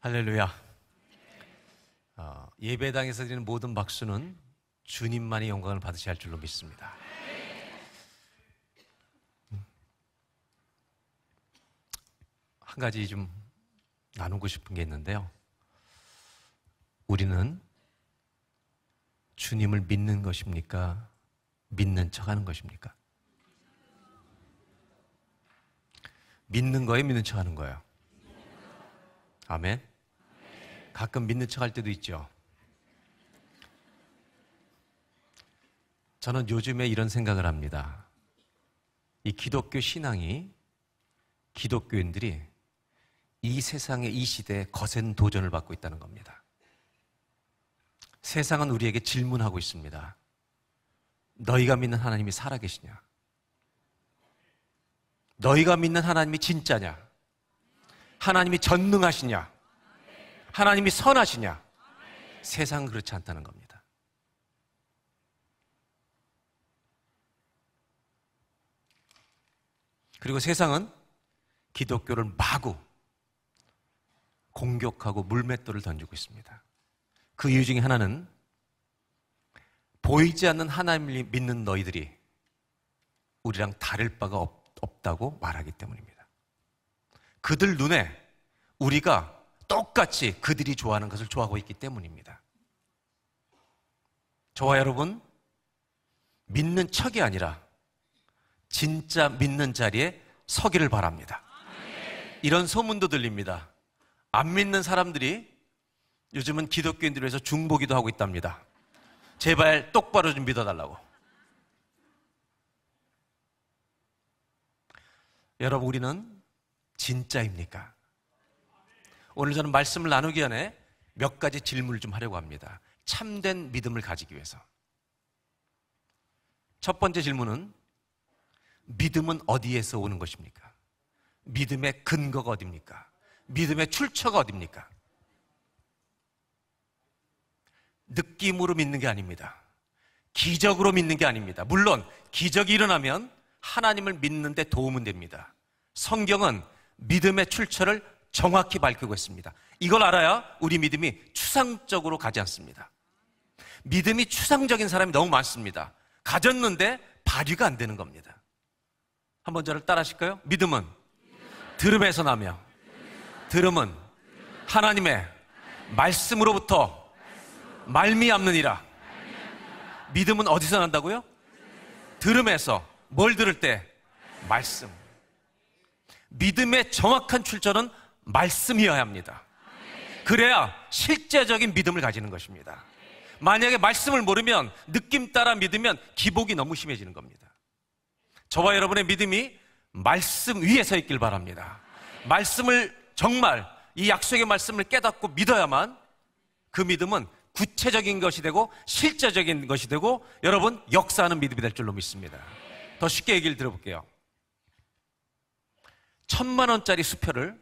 할렐루야. 예배당에서 드리는 모든 박수는 주님만이 영광을 받으셔야 할 줄로 믿습니다. 한 가지 좀 나누고 싶은 게 있는데요. 우리는 주님을 믿는 것입니까? 믿는 척 하는 것입니까? 믿는 거예요? 믿는 척 하는 거예요? 아멘? 가끔 믿는 척 할 때도 있죠. 저는 요즘에 이런 생각을 합니다. 이 기독교 신앙이, 기독교인들이 이 세상의 이 시대에 거센 도전을 받고 있다는 겁니다. 세상은 우리에게 질문하고 있습니다. 너희가 믿는 하나님이 살아계시냐? 너희가 믿는 하나님이 진짜냐? 하나님이 전능하시냐? 하나님이 선하시냐? 세상은 그렇지 않다는 겁니다. 그리고 세상은 기독교를 마구 공격하고 물맷돌을 던지고 있습니다. 그 이유 중에 하나는 보이지 않는 하나님을 믿는 너희들이 우리랑 다를 바가 없다고 말하기 때문입니다. 그들 눈에 우리가 똑같이 그들이 좋아하는 것을 좋아하고 있기 때문입니다. 저와 여러분, 믿는 척이 아니라 진짜 믿는 자리에 서기를 바랍니다. 이런 소문도 들립니다. 안 믿는 사람들이 요즘은 기독교인들을 위해서 중보기도 하고 있답니다. 제발 똑바로 좀 믿어달라고. 여러분, 우리는 진짜입니까? 오늘 저는 말씀을 나누기 전에 몇 가지 질문을 좀 하려고 합니다. 참된 믿음을 가지기 위해서. 첫 번째 질문은 믿음은 어디에서 오는 것입니까? 믿음의 근거가 어디입니까? 믿음의 출처가 어디입니까? 느낌으로 믿는 게 아닙니다. 기적으로 믿는 게 아닙니다. 물론 기적이 일어나면 하나님을 믿는 데 도움은 됩니다. 성경은 믿음의 출처를 정확히 밝히고 있습니다. 이걸 알아야 우리 믿음이 추상적으로 가지 않습니다. 믿음이 추상적인 사람이 너무 많습니다. 가졌는데 발휘가 안 되는 겁니다. 한번 저를 따라 하실까요? 믿음은 들음에서 나며 들음은 하나님의 말씀으로부터 말미암느니라. 믿음은 어디서 난다고요? 들음에서. 뭘 들을 때? 말씀. 믿음의 정확한 출처는 말씀이어야 합니다. 그래야 실제적인 믿음을 가지는 것입니다. 만약에 말씀을 모르면, 느낌 따라 믿으면 기복이 너무 심해지는 겁니다. 저와 여러분의 믿음이 말씀 위에 서 있길 바랍니다. 말씀을 정말, 이 약속의 말씀을 깨닫고 믿어야만 그 믿음은 구체적인 것이 되고 실제적인 것이 되고 여러분 역사하는 믿음이 될 줄로 믿습니다. 더 쉽게 얘기를 들어볼게요. 1,000만 원짜리 수표를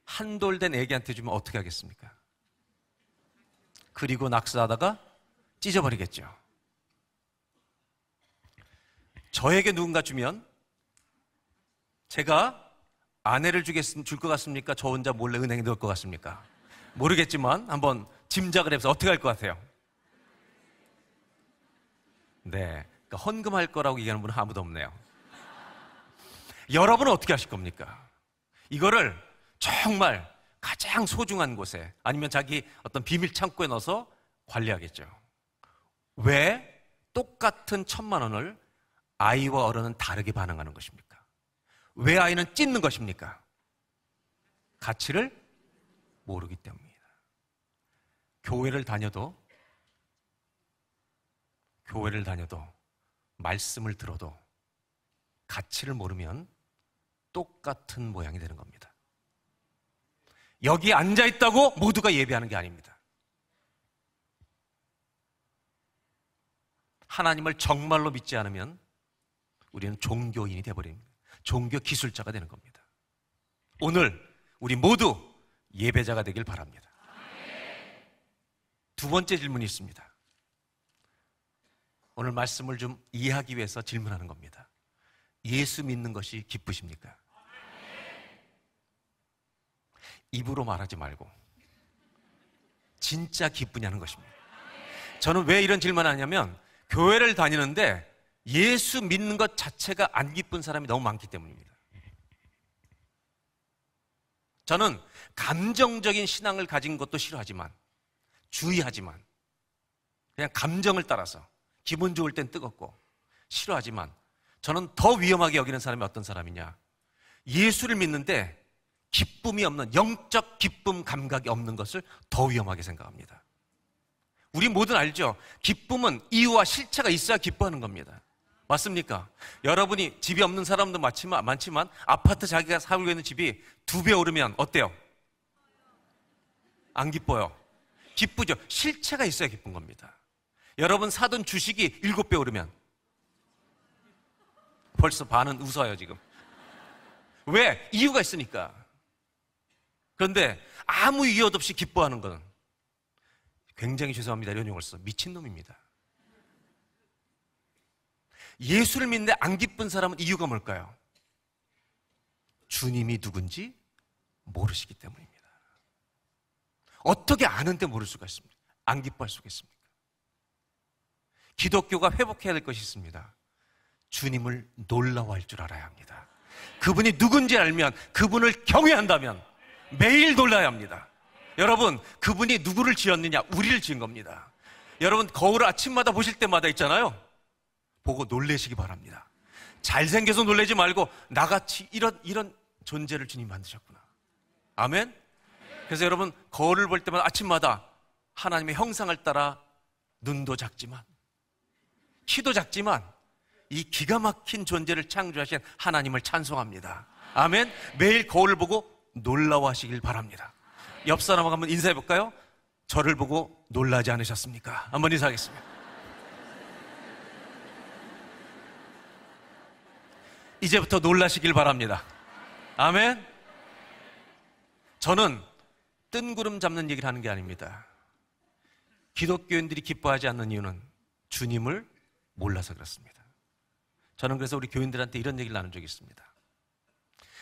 한돌된 애기한테 주면 어떻게 하겠습니까? 그리고 낙서하다가 찢어버리겠죠. 저에게 누군가 주면 제가 아내를 줄 것 같습니까? 저 혼자 몰래 은행에 넣을 것 같습니까? 모르겠지만 한번 짐작을 해서 어떻게 할 것 같아요? 네, 그러니까 헌금할 거라고 얘기하는 분은 아무도 없네요. 여러분은 어떻게 하실 겁니까? 이거를 정말 가장 소중한 곳에 아니면 자기 어떤 비밀 창고에 넣어서 관리하겠죠. 왜 똑같은 1,000만 원을 아이와 어른은 다르게 반응하는 것입니까? 왜 아이는 찢는 것입니까? 가치를 모르기 때문입니다. 교회를 다녀도 말씀을 들어도 가치를 모르면 똑같은 모양이 되는 겁니다. 여기 앉아있다고 모두가 예배하는 게 아닙니다. 하나님을 정말로 믿지 않으면 우리는 종교인이 되어버립니다. 종교 기술자가 되는 겁니다. 오늘 우리 모두 예배자가 되길 바랍니다. 두 번째 질문이 있습니다. 오늘 말씀을 좀 이해하기 위해서 질문하는 겁니다. 예수 믿는 것이 기쁘십니까? 입으로 말하지 말고 진짜 기쁘냐는 것입니다. 저는 왜 이런 질문을 하냐면 교회를 다니는데 예수 믿는 것 자체가 안 기쁜 사람이 너무 많기 때문입니다. 저는 감정적인 신앙을 가진 것도 싫어하지만, 주의하지만, 그냥 감정을 따라서 기분 좋을 땐 뜨겁고 싫어하지만, 저는 더 위험하게 여기는 사람이 어떤 사람이냐, 예수를 믿는데 기쁨이 없는, 영적 기쁨 감각이 없는 것을 더 위험하게 생각합니다. 우리 모두는 알죠? 기쁨은 이유와 실체가 있어야 기뻐하는 겁니다. 맞습니까? 여러분이 집이 없는 사람도 많지만 아파트 자기가 살고 있는 집이 2배 오르면 어때요? 안 기뻐요. 기쁘죠. 실체가 있어야 기쁜 겁니다. 여러분 사둔 주식이 7배 오르면 벌써 반은 웃어요 지금. 왜? 이유가 있으니까. 그런데 아무 이유 없이 기뻐하는 것은, 굉장히 죄송합니다 이런 용어를 써, 미친놈입니다. 예수를 믿는데 안 기쁜 사람은 이유가 뭘까요? 주님이 누군지 모르시기 때문입니다. 어떻게 아는데 모를 수가 있습니까? 안 기뻐할 수가 있습니까? 기독교가 회복해야 될 것이 있습니다. 주님을 놀라워할 줄 알아야 합니다. 그분이 누군지 알면, 그분을 경외한다면 매일 놀라야 합니다. 여러분, 그분이 누구를 지었느냐? 우리를 지은 겁니다. 여러분, 거울을 아침마다 보실 때마다 있잖아요. 보고 놀라시기 바랍니다. 잘생겨서 놀라지 말고 나같이 이런 존재를 주님 만드셨구나. 아멘? 그래서 여러분, 거울을 볼 때마다 아침마다 하나님의 형상을 따라 눈도 작지만, 키도 작지만 이 기가 막힌 존재를 창조하신 하나님을 찬송합니다. 아멘? 매일 거울을 보고 놀라워하시길 바랍니다. 옆 사람하고 한번 인사해 볼까요? 저를 보고 놀라지 않으셨습니까? 한번 인사하겠습니다. 이제부터 놀라시길 바랍니다. 아멘? 저는 뜬구름 잡는 얘기를 하는 게 아닙니다. 기독교인들이 기뻐하지 않는 이유는 주님을 몰라서 그렇습니다. 저는 그래서 우리 교인들한테 이런 얘기를 나눈 적이 있습니다.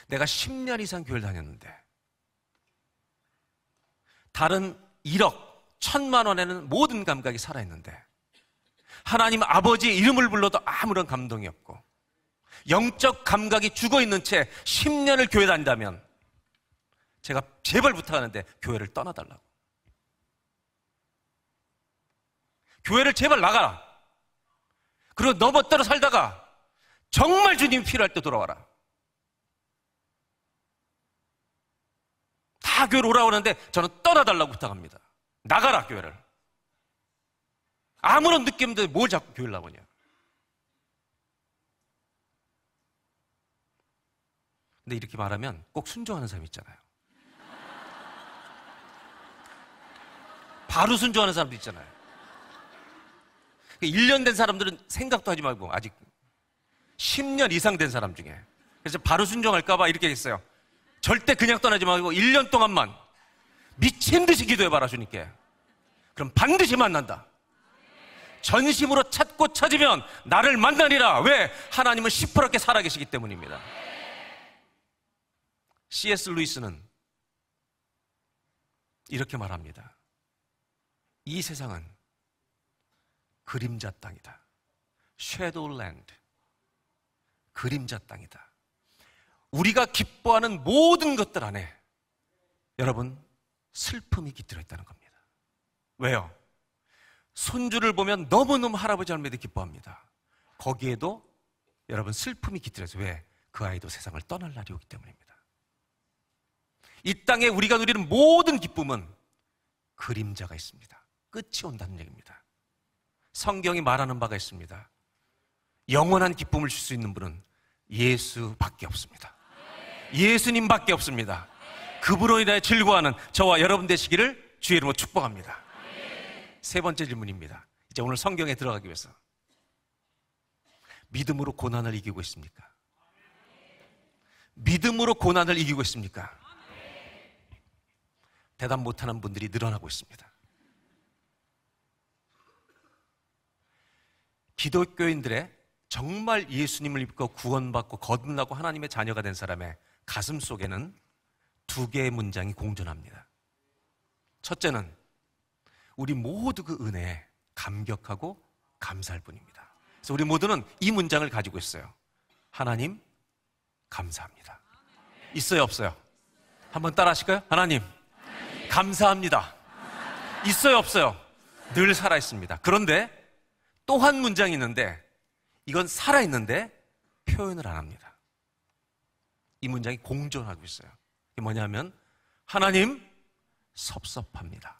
내가 10년 이상 교회를 다녔는데 다른 1억, 1000만 원에는 모든 감각이 살아있는데 하나님 아버지의 이름을 불러도 아무런 감동이 없고 영적 감각이 죽어있는 채 10년을 교회 다닌다면 제가 제발 부탁하는데 교회를 떠나달라고. 교회를 제발 나가라. 그리고 너 멋대로 살다가 정말 주님이 필요할 때 돌아와라. 다 교회로 오라고 하는데 저는 떠나달라고 부탁합니다. 나가라 교회를. 아무런 느낌 없는데 뭘 자꾸 교회를 나오냐. 근데 이렇게 말하면 꼭 순종하는 사람이 있잖아요. 바로 순종하는 사람도 있잖아요. 1년 된 사람들은 생각도 하지 말고 아직 10년 이상 된 사람 중에, 그래서 바로 순종할까봐 이렇게 했어요. 절대 그냥 떠나지 말고 1년 동안만 미친 듯이 기도해봐라 주님께. 그럼 반드시 만난다. 전심으로 찾고 찾으면 나를 만나리라. 왜? 하나님은 시퍼렇게 살아계시기 때문입니다. C.S. 루이스는 이렇게 말합니다. 이 세상은 그림자 땅이다. Shadowland. 그림자 땅이다. 우리가 기뻐하는 모든 것들 안에 여러분 슬픔이 깃들어 있다는 겁니다. 왜요? 손주를 보면 너무너무 할아버지 할머니들이 기뻐합니다. 거기에도 여러분 슬픔이 깃들어 있어요. 왜? 그 아이도 세상을 떠날 날이 오기 때문입니다. 이 땅에 우리가 누리는 모든 기쁨은 그림자가 있습니다. 끝이 온다는 얘기입니다. 성경이 말하는 바가 있습니다. 영원한 기쁨을 줄 수 있는 분은 예수밖에 없습니다. 예수님밖에 없습니다. 그분으로 인하여 즐거워하는 저와 여러분 되시기를 주의 이름으로 축복합니다. 세 번째 질문입니다. 이제 오늘 성경에 들어가기 위해서 믿음으로 고난을 이기고 있습니까? 믿음으로 고난을 이기고 있습니까? 대답 못하는 분들이 늘어나고 있습니다. 기독교인들의 정말 예수님을 믿고 구원받고 거듭나고 하나님의 자녀가 된 사람의 가슴 속에는 두 개의 문장이 공존합니다. 첫째는 우리 모두 그 은혜에 감격하고 감사할 뿐입니다. 그래서 우리 모두는 이 문장을 가지고 있어요. 하나님 감사합니다. 있어요, 없어요? 한번 따라 하실까요? 하나님 감사합니다. 있어요, 없어요? 늘 살아있습니다. 그런데 또 한 문장이 있는데 이건 살아있는데 표현을 안 합니다. 이 문장이 공존하고 있어요. 이게 뭐냐면 하나님 섭섭합니다.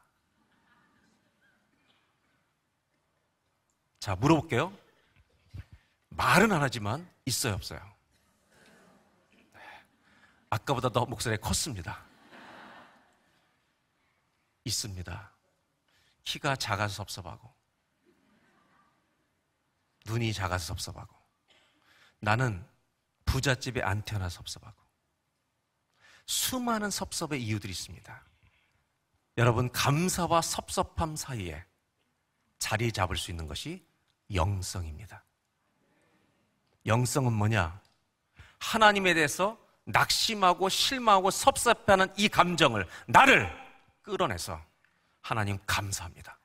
자, 물어볼게요. 말은 안 하지만 있어요, 없어요? 네. 아까보다 더 목소리가 컸습니다. 있습니다. 키가 작아서 섭섭하고 눈이 작아서 섭섭하고 나는 부잣집에 안 태어나서 섭섭하고 수많은 섭섭의 이유들이 있습니다. 여러분, 감사와 섭섭함 사이에 자리 잡을 수 있는 것이 영성입니다. 영성은 뭐냐? 하나님에 대해서 낙심하고 실망하고 섭섭해하는 이 감정을, 나를 끌어내서 하나님 감사합니다,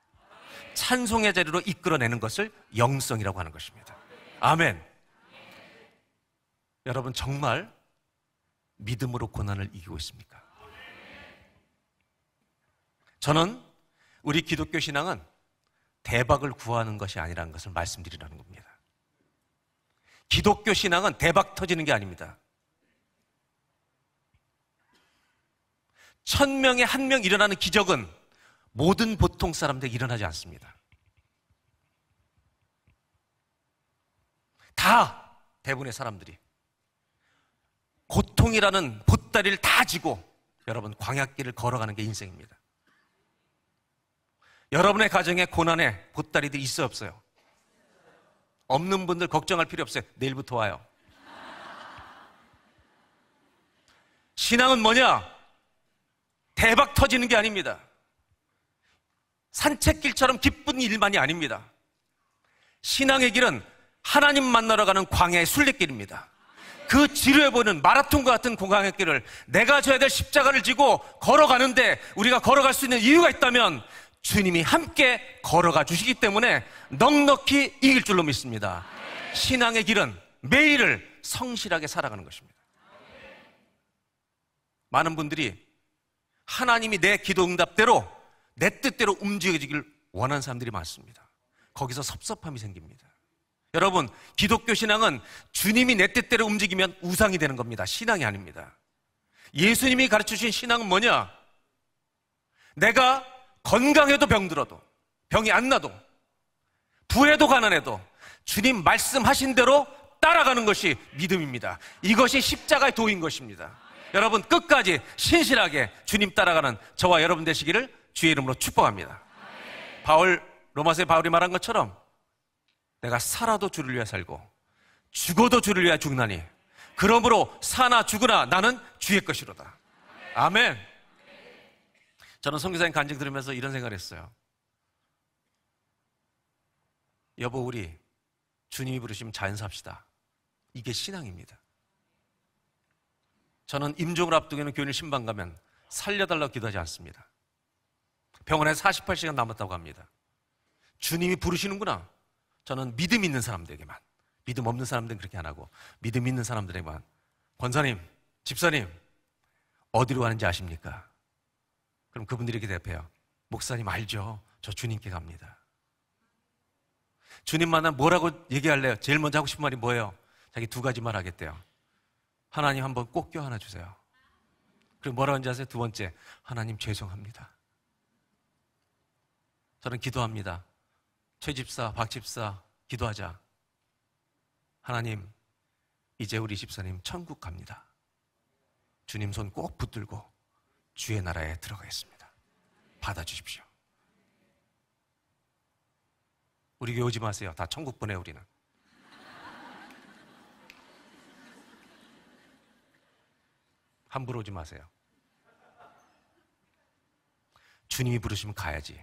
찬송의 자리로 이끌어내는 것을 영성이라고 하는 것입니다. 아멘. 여러분, 정말 믿음으로 고난을 이기고 있습니까? 저는 우리 기독교 신앙은 대박을 구하는 것이 아니라는 것을 말씀드리라는 겁니다. 기독교 신앙은 대박 터지는 게 아닙니다. 1000명에 1명 일어나는 기적은 모든 보통 사람들에게 일어나지 않습니다. 다 대부분의 사람들이 고통이라는 보따리를 다 지고 여러분 광야길을 걸어가는 게 인생입니다. 여러분의 가정에 고난의 보따리들이 있어요, 없어요? 없는 분들 걱정할 필요 없어요. 내일부터 와요. 신앙은 뭐냐? 대박 터지는 게 아닙니다. 산책길처럼 기쁜 일만이 아닙니다. 신앙의 길은 하나님 만나러 가는 광야의 순례길입니다. 그 지루해 보이는 마라톤과 같은 광야길을 내가 져야 될 십자가를 지고 걸어가는데 우리가 걸어갈 수 있는 이유가 있다면 주님이 함께 걸어가 주시기 때문에 넉넉히 이길 줄로 믿습니다. 신앙의 길은 매일을 성실하게 살아가는 것입니다. 많은 분들이 하나님이 내 기도 응답대로 내 뜻대로 움직여지길 원하는 사람들이 많습니다. 거기서 섭섭함이 생깁니다. 여러분, 기독교 신앙은 주님이 내 뜻대로 움직이면 우상이 되는 겁니다. 신앙이 아닙니다. 예수님이 가르쳐주신 신앙은 뭐냐? 내가 건강해도 병들어도, 병이 안 나도, 부해도 가난해도 주님 말씀하신 대로 따라가는 것이 믿음입니다. 이것이 십자가의 도인 것입니다. 여러분, 끝까지 신실하게 주님 따라가는 저와 여러분 되시기를 주의 이름으로 축복합니다. 로마서의 바울이 말한 것처럼 내가 살아도 주를 위해 살고 죽어도 주를 위해 죽나니 그러므로 사나 죽으나 나는 주의 것이로다. 아멘. 저는 선교사님 간증 들으면서 이런 생각을 했어요. 여보, 우리 주님이 부르시면 자연사합시다. 이게 신앙입니다. 저는 임종을 앞두고는 교인을 신방 가면 살려달라고 기도하지 않습니다. 병원에 48시간 남았다고 합니다. 주님이 부르시는구나. 저는 믿음 있는 사람들에게만, 믿음 없는 사람들은 그렇게 안 하고 믿음 있는 사람들에게만, 권사님, 집사님, 어디로 가는지 아십니까? 그럼 그분들이 이렇게 대답해요. 목사님 알죠? 저 주님께 갑니다. 주님 만나면 뭐라고 얘기할래요? 제일 먼저 하고 싶은 말이 뭐예요? 자기 2가지만 하겠대요. 하나님 한번 꼭 껴 하나 주세요. 그리고 뭐라고 하는지 아세요? 2번째, 하나님 죄송합니다. 저는 기도합니다. 최 집사, 박 집사 기도하자. 하나님, 이제 우리 집사님 천국 갑니다. 주님 손 꼭 붙들고 주의 나라에 들어가겠습니다. 받아주십시오. 우리 교회 오지 마세요. 다 천국 보내 우리는. 함부로 오지 마세요. 주님이 부르시면 가야지.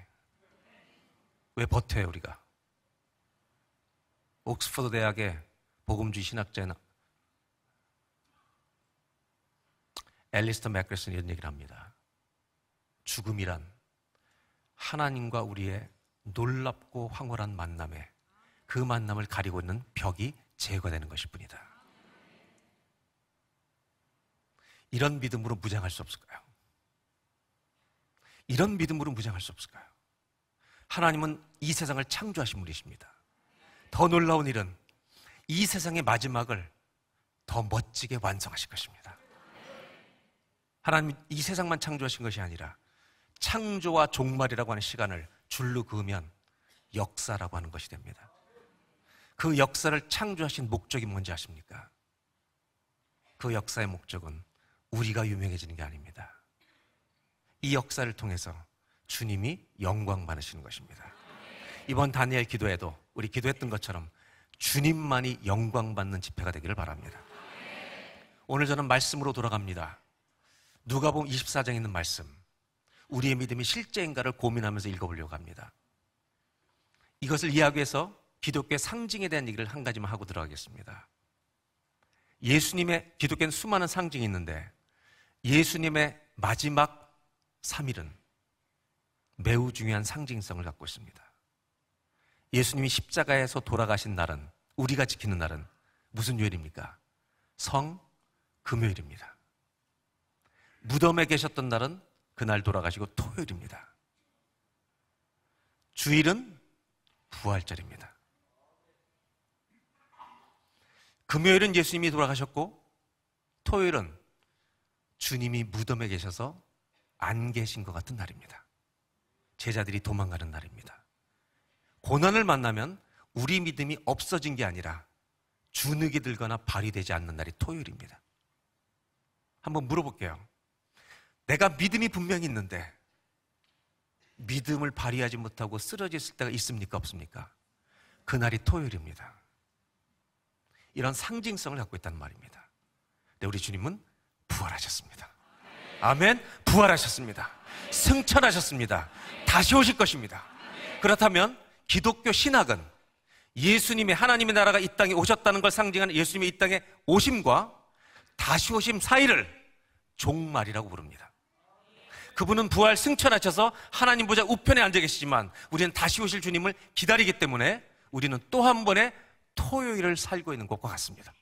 왜 버텨요 우리가? 옥스퍼드 대학의 복음주의 신학자인 앨리스터 맥그레스는 이런 얘기를 합니다. 죽음이란 하나님과 우리의 놀랍고 황홀한 만남에 그 만남을 가리고 있는 벽이 제거되는 것일 뿐이다. 이런 믿음으로 무장할 수 없을까요? 이런 믿음으로 무장할 수 없을까요? 하나님은 이 세상을 창조하신 분이십니다. 더 놀라운 일은 이 세상의 마지막을 더 멋지게 완성하실 것입니다. 하나님 이 세상만 창조하신 것이 아니라 창조와 종말이라고 하는 시간을 줄로 그으면 역사라고 하는 것이 됩니다. 그 역사를 창조하신 목적이 뭔지 아십니까? 그 역사의 목적은 우리가 유명해지는 게 아닙니다. 이 역사를 통해서 주님이 영광 받으시는 것입니다. 이번 다니엘 기도에도 우리 기도했던 것처럼 주님만이 영광 받는 집회가 되기를 바랍니다. 오늘 저는 말씀으로 돌아갑니다. 누가복음 24장에 있는 말씀, 우리의 믿음이 실제인가를 고민하면서 읽어보려고 합니다. 이것을 이해하기 위해서 기독교의 상징에 대한 얘기를 한 가지만 하고 들어가겠습니다. 예수님의, 기독교는 수많은 상징이 있는데 예수님의 마지막 3일은 매우 중요한 상징성을 갖고 있습니다. 예수님이 십자가에서 돌아가신 날은, 우리가 지키는 날은 무슨 요일입니까? 금요일입니다. 무덤에 계셨던 날은 그날 돌아가시고 토요일입니다. 주일은 부활절입니다. 금요일은 예수님이 돌아가셨고 토요일은 주님이 무덤에 계셔서 안 계신 것 같은 날입니다. 제자들이 도망가는 날입니다. 고난을 만나면 우리 믿음이 없어진 게 아니라 주눅이 들거나 발휘되지 않는 날이 토요일입니다. 한번 물어볼게요. 내가 믿음이 분명히 있는데 믿음을 발휘하지 못하고 쓰러졌을 때가 있습니까? 없습니까? 그날이 토요일입니다. 이런 상징성을 갖고 있다는 말입니다. 근데 우리 주님은 부활하셨습니다. 아멘. 부활하셨습니다. 승천하셨습니다. 다시 오실 것입니다. 그렇다면 기독교 신학은 예수님의, 하나님의 나라가 이 땅에 오셨다는 걸 상징하는 예수님의 이 땅에 오심과 다시 오심 사이를 종말이라고 부릅니다. 그분은 부활 승천하셔서 하나님 보좌 우편에 앉아 계시지만 우리는 다시 오실 주님을 기다리기 때문에 우리는 또 한 번의 토요일을 살고 있는 것과 같습니다.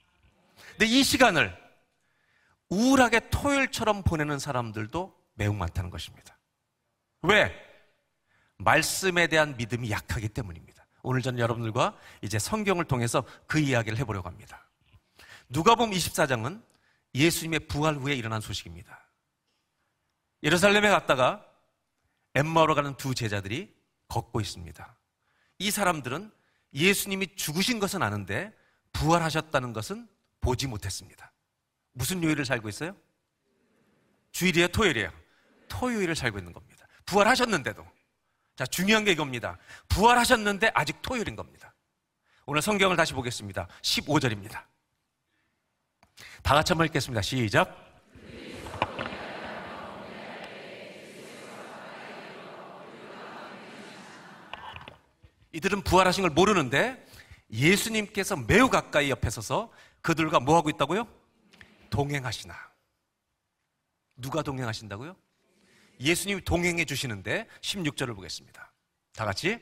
근데 이 시간을 우울하게 토요일처럼 보내는 사람들도 매우 많다는 것입니다. 왜? 말씀에 대한 믿음이 약하기 때문입니다. 오늘 저는 여러분들과 이제 성경을 통해서 그 이야기를 해보려고 합니다. 누가복음 24장은 예수님의 부활 후에 일어난 소식입니다. 예루살렘에 갔다가 엠마오로 가는 두 제자들이 걷고 있습니다. 이 사람들은 예수님이 죽으신 것은 아는데 부활하셨다는 것은 보지 못했습니다. 무슨 요일을 살고 있어요? 주일이에요? 토요일이에요? 토요일을 살고 있는 겁니다. 부활하셨는데도. 자, 중요한 게 이겁니다. 부활하셨는데 아직 토요일인 겁니다. 오늘 성경을 다시 보겠습니다. 15절입니다. 다 같이 한번 읽겠습니다. 시작. 이들은 부활하신 걸 모르는데 예수님께서 매우 가까이 옆에 서서 그들과 뭐하고 있다고요? 동행하시나. 누가 동행하신다고요? 예수님이 동행해 주시는데 16절을 보겠습니다. 다 같이.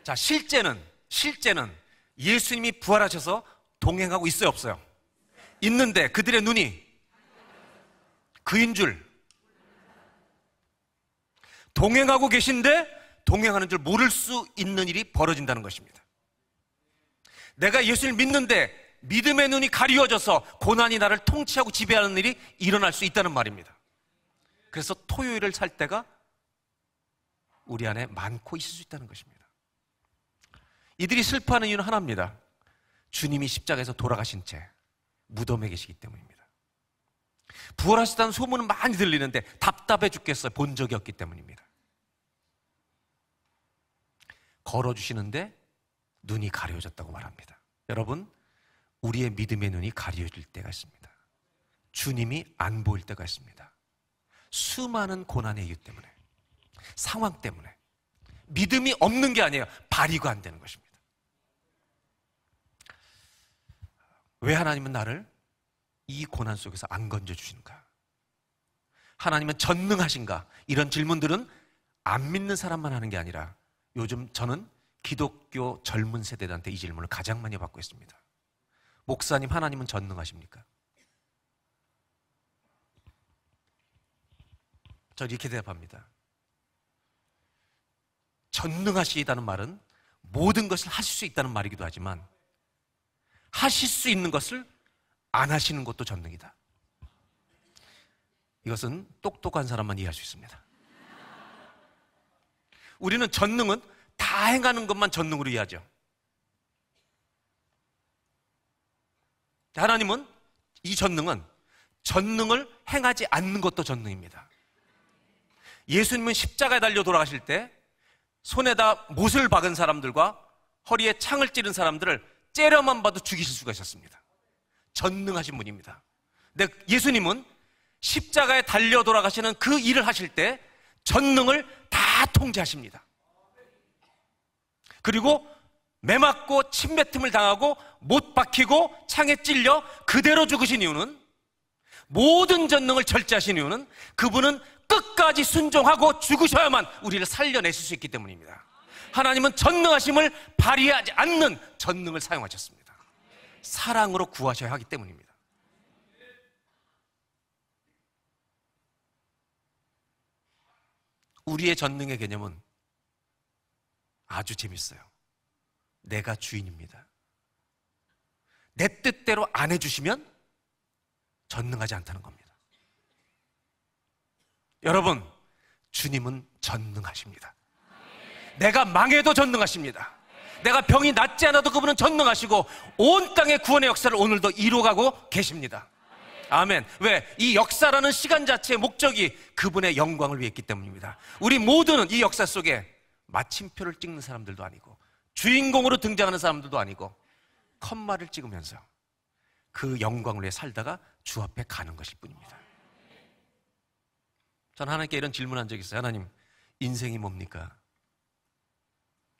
자, 실제는 예수님이 부활하셔서 동행하고 있어요, 없어요? 있는데 그들의 눈이 그인 줄, 동행하고 계신데 동행하는 줄 모를 수 있는 일이 벌어진다는 것입니다. 내가 예수를 믿는데 믿음의 눈이 가리워져서 고난이 나를 통치하고 지배하는 일이 일어날 수 있다는 말입니다. 그래서 토요일을 살 때가 우리 안에 많고 있을 수 있다는 것입니다. 이들이 슬퍼하는 이유는 하나입니다. 주님이 십자가에서 돌아가신 채 무덤에 계시기 때문입니다. 부활하셨다는 소문은 많이 들리는데 답답해 죽겠어요. 본 적이 없기 때문입니다. 걸어주시는데 눈이 가려졌다고 말합니다. 여러분, 우리의 믿음의 눈이 가려질 때가 있습니다. 주님이 안 보일 때가 있습니다. 수많은 고난의 이유 때문에, 상황 때문에 믿음이 없는 게 아니에요. 발휘가 안 되는 것입니다. 왜 하나님은 나를 이 고난 속에서 안 건져주시는가? 하나님은 전능하신가? 이런 질문들은 안 믿는 사람만 하는 게 아니라 요즘 저는 기독교 젊은 세대들한테 이 질문을 가장 많이 받고 있습니다. 목사님, 하나님은 전능하십니까? 저 이렇게 대답합니다. 전능하시다는 말은 모든 것을 하실 수 있다는 말이기도 하지만 하실 수 있는 것을 안 하시는 것도 전능이다. 이것은 똑똑한 사람만 이해할 수 있습니다. 우리는 전능은 다 행하는 것만 전능으로 이해하죠. 하나님은 이 전능을 행하지 않는 것도 전능입니다. 예수님은 십자가에 달려 돌아가실 때 손에다 못을 박은 사람들과 허리에 창을 찌른 사람들을 째려만 봐도 죽이실 수가 있었습니다. 전능하신 분입니다. 근데 예수님은 십자가에 달려 돌아가시는 그 일을 하실 때 전능을 다 통제하십니다. 그리고 매 맞고 침뱉음을 당하고 못 박히고 창에 찔려 그대로 죽으신 이유는, 모든 전능을 절제하신 이유는 그분은 끝까지 순종하고 죽으셔야만 우리를 살려내실 수 있기 때문입니다. 하나님은 전능하심을 발휘하지 않는 전능을 사용하셨습니다. 사랑으로 구하셔야 하기 때문입니다. 우리의 전능의 개념은 아주 재밌어요. 내가 주인입니다. 내 뜻대로 안 해주시면 전능하지 않다는 겁니다. 여러분, 주님은 전능하십니다. 내가 망해도 전능하십니다. 내가 병이 낫지 않아도 그분은 전능하시고 온 땅의 구원의 역사를 오늘도 이루어가고 계십니다. 아멘. 왜? 이 역사라는 시간 자체의 목적이 그분의 영광을 위해 있기 때문입니다. 우리 모두는 이 역사 속에 마침표를 찍는 사람들도 아니고 주인공으로 등장하는 사람들도 아니고 컴마를 찍으면서 그 영광을 위해 살다가 주 앞에 가는 것일 뿐입니다. 저는 하나님께 이런 질문한 적이 있어요. 하나님, 인생이 뭡니까?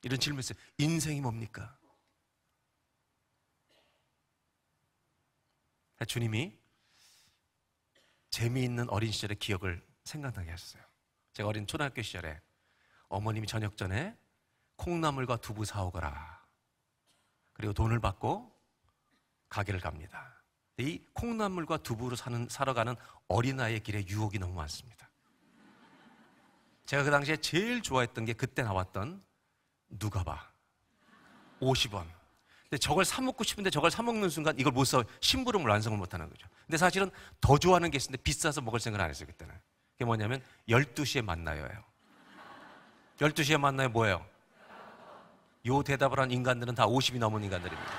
이런 질문 했어요. 인생이 뭡니까? 주님이 재미있는 어린 시절의 기억을 생각나게 하셨어요. 제가 어린 초등학교 시절에 어머님이 저녁 전에 콩나물과 두부 사오거라. 그리고 돈을 받고 가게를 갑니다. 이 콩나물과 두부를 사러 가는 어린아이의 길에 유혹이 너무 많습니다. 제가 그 당시에 제일 좋아했던 게 그때 나왔던 누가봐 50원. 근데 저걸 사 먹고 싶은데 저걸 사 먹는 순간 이걸 못 사, 심부름을 완성을 못 하는 거죠. 근데 사실은 더 좋아하는 게 있었는데 비싸서 먹을 생각을 안 했어요, 그때는. 그게 뭐냐면 12시에 만나요예요. 12시에 만나요 뭐예요? 요 대답을 한 인간들은 다 50이 넘은 인간들입니다.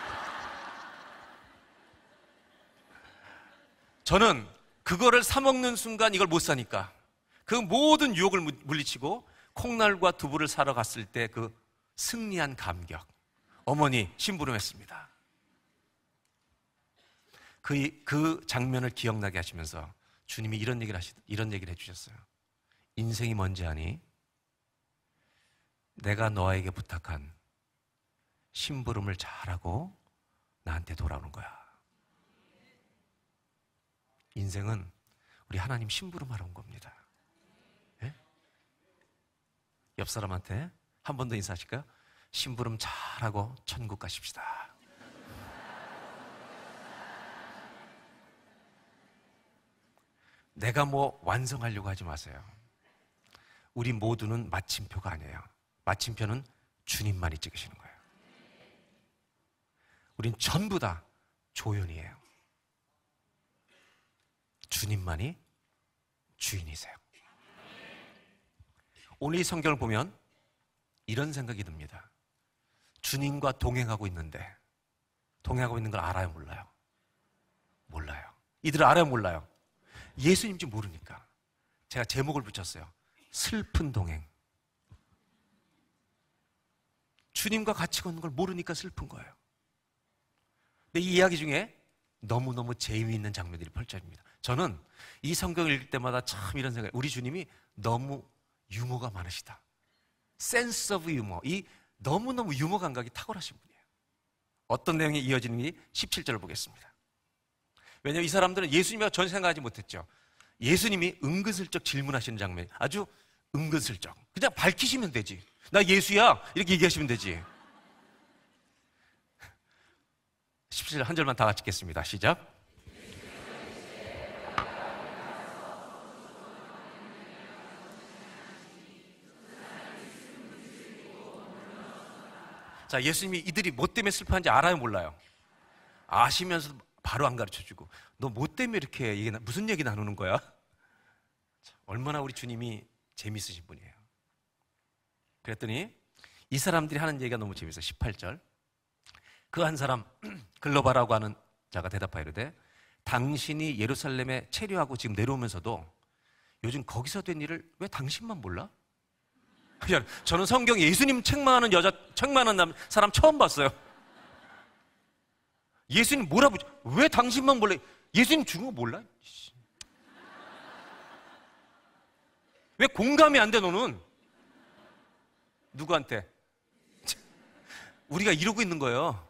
저는 그거를 사 먹는 순간 이걸 못 사니까 그 모든 유혹을 물리치고 콩날과 두부를 사러 갔을 때 그 승리한 감격. 어머니 심부름했습니다. 그 장면을 기억나게 하시면서 주님이 이런 얘기를 해주셨어요. 인생이 뭔지 아니? 내가 너에게 부탁한 심부름을 잘하고 나한테 돌아오는 거야. 인생은 우리 하나님 심부름하러 온 겁니다. 예? 옆 사람한테 한 번 더 인사하실까요? 심부름 잘하고 천국 가십시다. 내가 뭐 완성하려고 하지 마세요. 우리 모두는 마침표가 아니에요. 마침표는 주님만이 찍으시는 거예요. 우린 전부 다 조연이에요. 주님만이 주인이세요. 오늘 이 성경을 보면 이런 생각이 듭니다. 주님과 동행하고 있는데 동행하고 있는 걸 알아요, 몰라요? 몰라요. 이들을 알아요, 몰라요? 예수님인지 모르니까 제가 제목을 붙였어요. 슬픈 동행. 주님과 같이 걷는 걸 모르니까 슬픈 거예요. 근데 이 이야기 중에 너무너무 재미있는 장면들이 펼쳐집니다. 저는 이 성경을 읽을 때마다 참 이런 생각이, 우리 주님이 너무 유머가 많으시다. 센스 오브 유머. 이 너무너무 유머 감각이 탁월하신 분이에요. 어떤 내용이 이어지는지 17절을 보겠습니다. 왜냐하면 이 사람들은 예수님과 전혀 생각하지 못했죠. 예수님이 은근슬쩍 질문하시는 장면, 아주 은근슬쩍. 그냥 밝히시면 되지. 나 예수야 이렇게 얘기하시면 되지. 17절 한 절만 다 같이 읽겠습니다. 시작. 자, 예수님이 이들이 뭐 때문에 슬퍼하는지 알아요, 몰라요? 아시면서도 바로 안 가르쳐주고, 너 뭐 때문에 이렇게 무슨 얘기 나누는 거야? 얼마나 우리 주님이 재밌으신 분이에요. 그랬더니 이 사람들이 하는 얘기가 너무 재밌어요. 18절. 그 한 사람 글로바라고 하는 자가 대답하여 이르되 당신이 예루살렘에 체류하고 지금 내려오면서도 요즘 거기서 된 일을 왜 당신만 몰라? 저는 성경에 예수님 책망하는 사람 처음 봤어요. 예수님 뭐라고, 왜 당신만 몰라? 예수님 죽은 거 몰라? 왜 공감이 안 돼, 너는? 누구한테? 우리가 이러고 있는 거예요.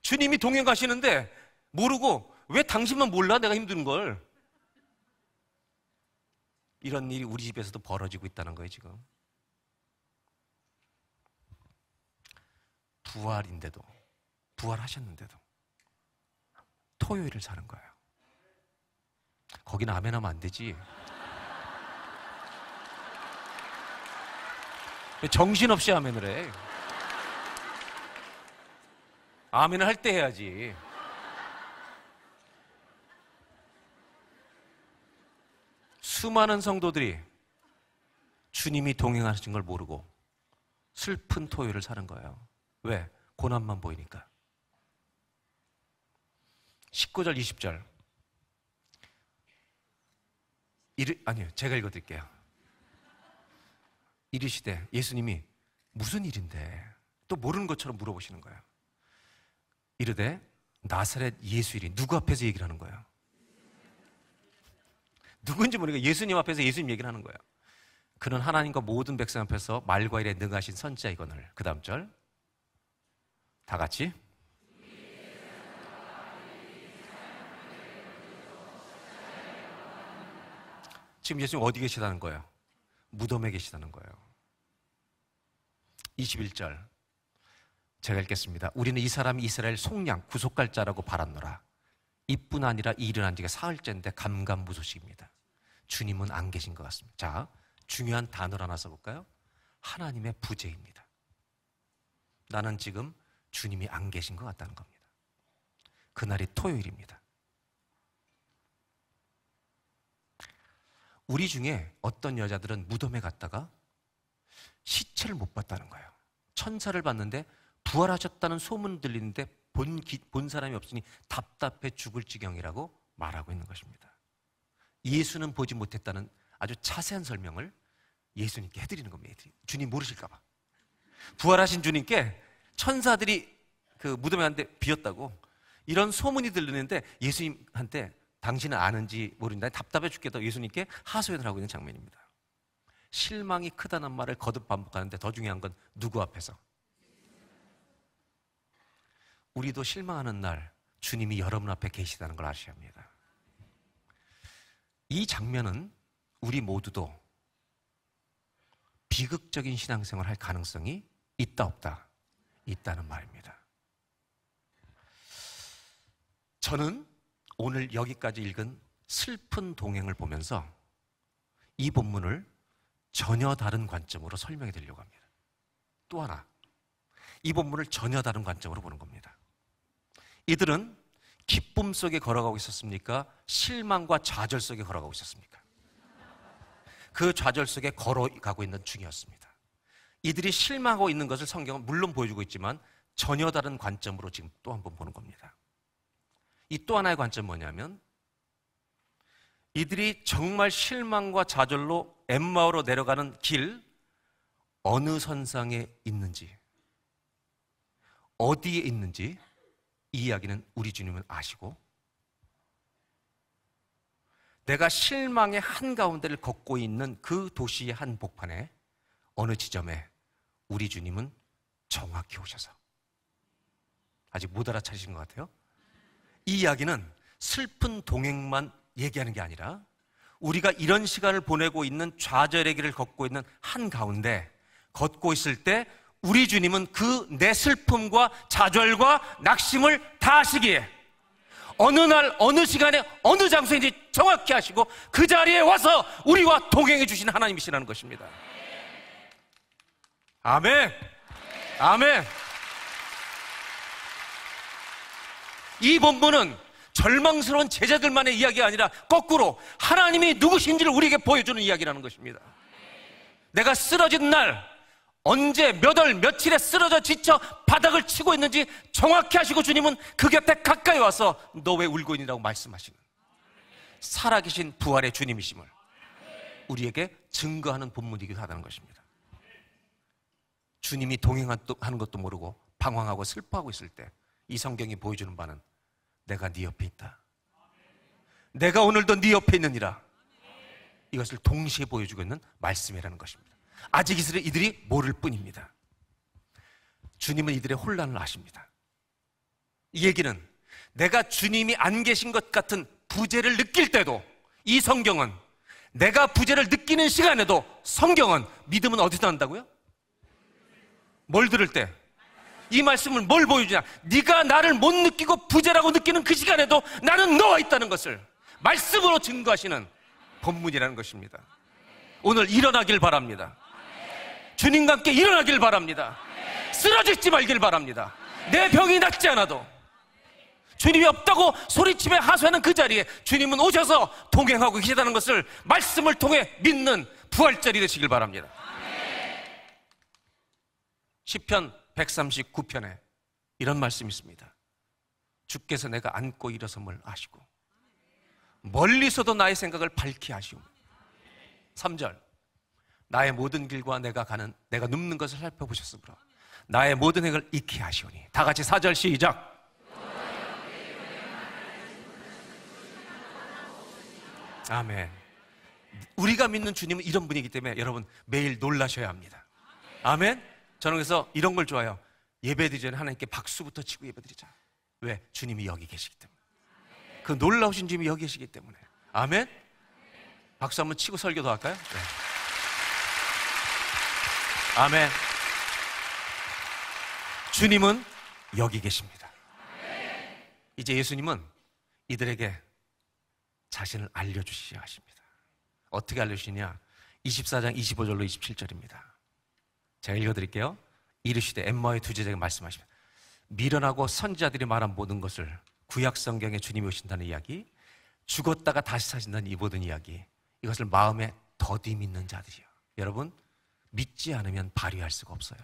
주님이 동행 가시는데 모르고 왜 당신만 몰라? 내가 힘든 걸. 이런 일이 우리 집에서도 벌어지고 있다는 거예요, 지금. 부활인데도, 부활하셨는데도 토요일을 사는 거예요. 거기는 아멘 하면 안 되지. 정신없이 아멘을 해. 아멘을 할 때 해야지. 수많은 성도들이 주님이 동행하신 걸 모르고 슬픈 토요일을 사는 거예요. 왜? 고난만 보이니까. 19절, 20절. 아니요, 제가 읽어드릴게요. 이르시되, 예수님이 무슨 일인데? 또 모르는 것처럼 물어보시는 거예요. 이르되 나사렛 예수 이리. 누구 앞에서 얘기를 하는 거예요? 누군지 모르니까 예수님 앞에서 예수님 얘기를 하는 거예요. 그는 하나님과 모든 백성 앞에서 말과 일에 능하신 선지자이거늘. 그 다음 절 다 같이. 지금 예수님 어디 계시다는 거예요? 무덤에 계시다는 거예요. 21절 제가 읽겠습니다. 우리는 이 사람이 이스라엘 속량 구속할 자라고 바랐노라. 이뿐 아니라 이 일은 한 지가 사흘째인데 감감무소식입니다. 주님은 안 계신 것 같습니다. 자, 중요한 단어를 하나 써볼까요? 하나님의 부재입니다. 나는 지금 주님이 안 계신 것 같다는 겁니다. 그날이 토요일입니다. 우리 중에 어떤 여자들은 무덤에 갔다가 시체를 못 봤다는 거예요. 천사를 봤는데 부활하셨다는 소문 들리는데 본 사람이 없으니 답답해 죽을 지경이라고 말하고 있는 것입니다. 예수는 보지 못했다는 아주 자세한 설명을 예수님께 해드리는 겁니다. 주님 모르실까 봐. 부활하신 주님께 천사들이 그 무덤에 갔는데 비었다고 이런 소문이 들리는데 예수님한테 당신은 아는지 모른다 답답해 죽겠다고 예수님께 하소연을 하고 있는 장면입니다. 실망이 크다는 말을 거듭 반복하는데 더 중요한 건 누구 앞에서? 우리도 실망하는 날 주님이 여러분 앞에 계시다는 걸 아셔야 합니다. 이 장면은 우리 모두도 비극적인 신앙생활을 할 가능성이 있다 없다? 있다는 말입니다. 저는 오늘 여기까지 읽은 슬픈 동행을 보면서 이 본문을 전혀 다른 관점으로 설명해 드리려고 합니다. 또 하나, 이 본문을 전혀 다른 관점으로 보는 겁니다. 이들은 기쁨 속에 걸어가고 있었습니까? 실망과 좌절 속에 걸어가고 있었습니까? 그 좌절 속에 걸어가고 있는 중이었습니다. 이들이 실망하고 있는 것을 성경은 물론 보여주고 있지만 전혀 다른 관점으로 지금 또 한 번 보는 겁니다. 이 또 하나의 관점은 뭐냐면 이들이 정말 실망과 좌절로 엠마오로 내려가는 길 어느 선상에 있는지 어디에 있는지 이 이야기는 우리 주님은 아시고 내가 실망의 한가운데를 걷고 있는 그 도시의 한 복판에 어느 지점에 우리 주님은 정확히 오셔서 아직 못 알아차리신 것 같아요. 이 이야기는 슬픈 동행만 얘기하는 게 아니라 우리가 이런 시간을 보내고 있는 좌절의 길을 걷고 있는 한가운데 걷고 있을 때 우리 주님은 그 내 슬픔과 좌절과 낙심을 다 아시기에 어느 날 어느 시간에 어느 장소인지 정확히 아시고 그 자리에 와서 우리와 동행해 주신 하나님이시라는 것입니다. 아멘. 아멘. 이 본문은 절망스러운 제자들만의 이야기가 아니라 거꾸로 하나님이 누구신지를 우리에게 보여주는 이야기라는 것입니다. 내가 쓰러진 날 언제 몇 월 며칠에 쓰러져 지쳐 바닥을 치고 있는지 정확히 아시고 주님은 그 곁에 가까이 와서 너 왜 울고 있니라고 말씀하시는 살아계신 부활의 주님이심을 우리에게 증거하는 본문이기도 하다는 것입니다. 주님이 동행하는 것도 모르고 방황하고 슬퍼하고 있을 때 이 성경이 보여주는 바는 내가 네 옆에 있다. 내가 오늘도 네 옆에 있느니라. 이것을 동시에 보여주고 있는 말씀이라는 것입니다. 아직 이들이 모를 뿐입니다. 주님은 이들의 혼란을 아십니다. 이 얘기는 내가 주님이 안 계신 것 같은 부재를 느낄 때도 이 성경은 내가 부재를 느끼는 시간에도 성경은 믿음은 어디서 난다고요? 뭘 들을 때? 이 말씀을 뭘 보여주냐? 네가 나를 못 느끼고 부재라고 느끼는 그 시간에도 나는 너와 있다는 것을 말씀으로 증거하시는 본문이라는 것입니다. 오늘 일어나길 바랍니다. 주님과 함께 일어나길 바랍니다. 쓰러지지 말길 바랍니다. 내 병이 낫지 않아도 주님이 없다고 소리치며 하소하는 그 자리에 주님은 오셔서 동행하고 계시다는 것을 말씀을 통해 믿는 부활절이 되시길 바랍니다. 시편 139편에 이런 말씀이 있습니다. 주께서 내가 앉고 일어섬을 아시고 멀리서도 나의 생각을 밝히 하시오. 3절 나의 모든 길과 내가 눕는 것을 살펴보셨으므로 나의 모든 행을 익히 하시오니. 다 같이 4절 시작. 아멘. 우리가 믿는 주님은 이런 분이기 때문에 여러분 매일 놀라셔야 합니다. 아멘. 저는 그래서 이런 걸 좋아해요. 예배드리기 전에 하나님께 박수부터 치고 예배드리자. 왜? 주님이 여기 계시기 때문에. 그 놀라우신 주님이 여기 계시기 때문에. 아멘. 박수 한번 치고 설교도 할까요? 네. 아멘. 주님은 여기 계십니다. 이제 예수님은 이들에게 자신을 알려주시야 하십니다. 어떻게 알려주시냐? 24장 25절로 27절입니다. 제가 읽어드릴게요. 이르시되 엠마오의 두 제자에게 말씀하십니다. 미련하고 선지자들이 말한 모든 것을 구약 성경에 주님이 오신다는 이야기, 죽었다가 다시 사신다는 이 모든 이야기, 이것을 마음에 더디 믿는 자들이요. 여러분 믿지 않으면 발휘할 수가 없어요.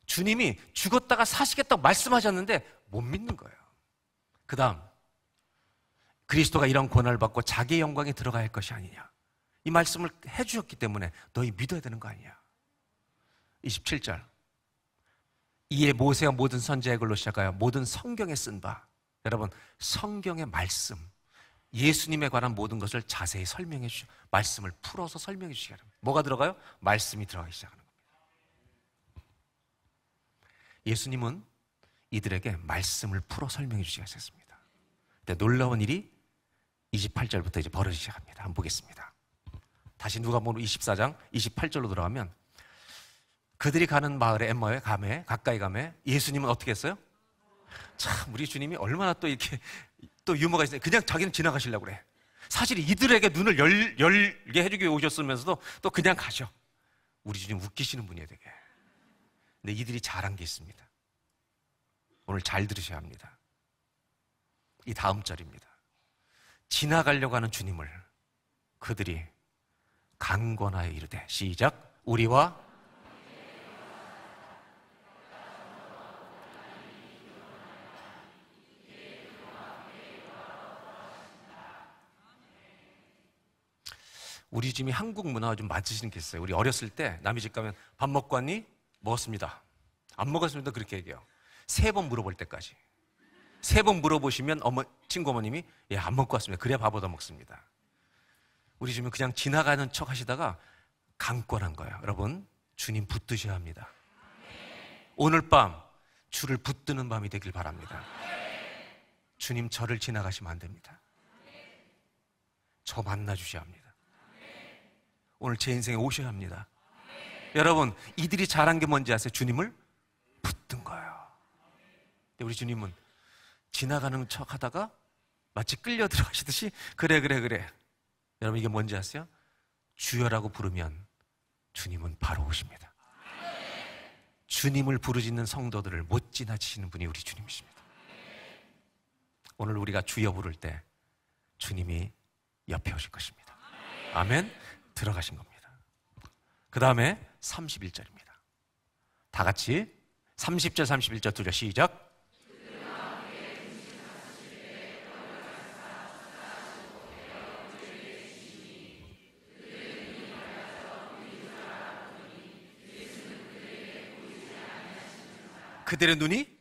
주님이 죽었다가 사시겠다고 말씀하셨는데 못 믿는 거예요. 그 다음 그리스도가 이런 권한을 받고 자기의 영광에 들어가야 할 것이 아니냐, 이 말씀을 해주셨기 때문에 너희 믿어야 되는 거 아니냐. 27절 이에 모세와 모든 선지자의 글로 시작하여 모든 성경에 쓴 바, 여러분 성경의 말씀, 예수님에 관한 모든 것을 자세히 설명해 주시고 말씀을 풀어서 설명해 주시기 바랍니다. 뭐가 들어가요? 말씀이 들어가기 시작하는 겁니다. 예수님은 이들에게 말씀을 풀어 설명해 주시기 시작했습니다. 근데 놀라운 일이 28절부터 이제 벌어지기 시작합니다. 한번 보겠습니다. 다시 누가복음 24장 28절로 들어가면 그들이 가는 마을에 엠마오에 가까이 가매 예수님은 어떻게 했어요? 참 우리 주님이 얼마나 또 이렇게 또 유머가 있어요. 그냥 자기는 지나가시려고 그래. 사실 이들에게 눈을 열게 해주기 위해 오셨으면서도 또 그냥 가셔. 우리 주님 웃기시는 분이에요 되게. 근데 이들이 잘한 게 있습니다. 오늘 잘 들으셔야 합니다. 이 다음 절입니다. 지나가려고 하는 주님을 그들이 강권하여 이르되, 시작. 우리와 우리 집이 한국 문화와 좀 맞으시는 게 있어요. 우리 어렸을 때 남의 집 가면 밥 먹고 왔니? 먹었습니다. 안 먹었습니다. 그렇게 얘기해요. 3번 물어볼 때까지. 3번 물어보시면 친구 어머님이 예, 안 먹고 왔습니다. 그래야 밥 얻어 먹습니다. 우리 집은 그냥 지나가는 척 하시다가 강권한 거예요. 여러분 주님 붙드셔야 합니다. 오늘 밤 주를 붙드는 밤이 되길 바랍니다. 주님, 저를 지나가시면 안 됩니다. 저 만나주셔야 합니다. 오늘 제 인생에 오셔야 합니다. 여러분, 이들이 잘한 게 뭔지 아세요? 주님을 붙든 거예요. 근데 우리 주님은 지나가는 척 하다가 마치 끌려 들어가시듯이 그래. 여러분, 이게 뭔지 아세요? 주여라고 부르면 주님은 바로 오십니다. 주님을 부르짖는 성도들을 못 지나치시는 분이 우리 주님이십니다. 오늘 우리가 주여 부를 때 주님이 옆에 오실 것입니다. 아멘. 들어가신 겁니다. 그 다음에 31절입니다. 다 같이 30절 31절 두절 시작. 그들의 눈이